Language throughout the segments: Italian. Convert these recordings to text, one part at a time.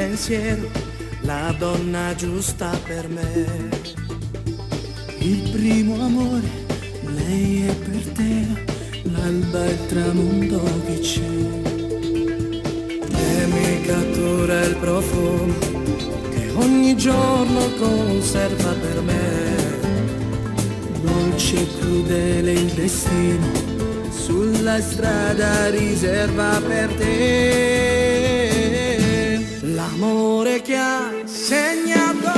pensiero, la donna giusta per me. Il primo amore, lei è per te, l'alba e il tramonto che c'è. E mi cattura il profumo che ogni giorno conserva per me. Dolce e crudele il destino, sulla strada riserva per te. L'amore che ha segnato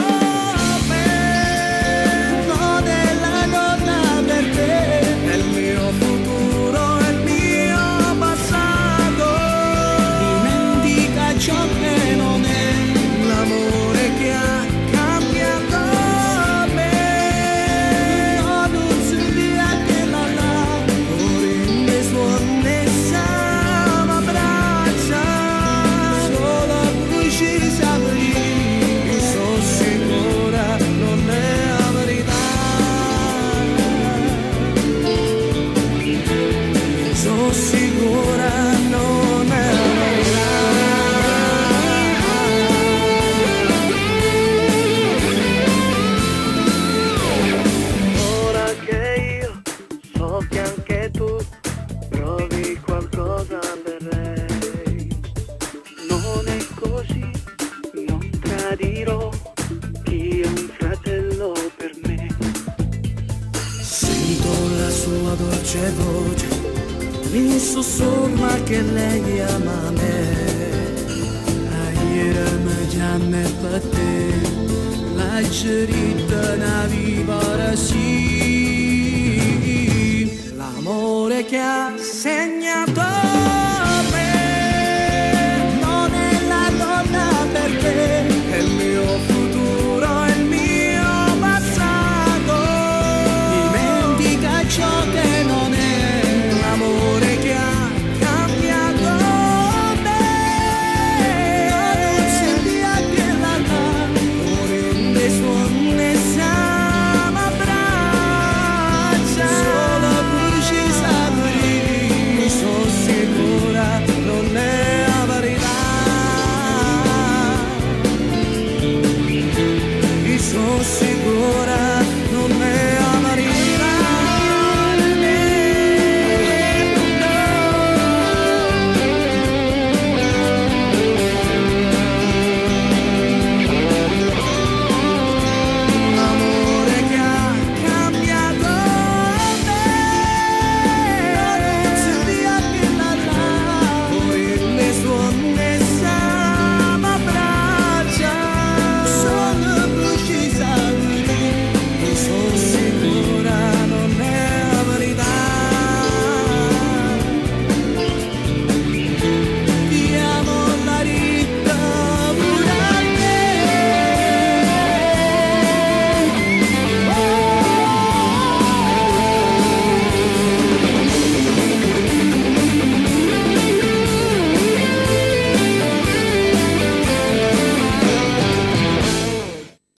me non è la donna per te. È il mio futuro, è il mio passato. Dimentica ciò che non è. L'amore che ha cambiato me. Non un dia che la ora in le suone siamo abbraccia. Solo a cui ci siamo lì. Io sono sicura non è la verità. Sono sicura non è la verità. Ora che io so che anche tu provi qualcosa per lei, non è così, non tradirò chi è un fratello per me. Sento la sua dolce voce, mi sussurra che lei ama me. Ayer me chiama per te, la cerita na vivere sì. L'amore che ha segnato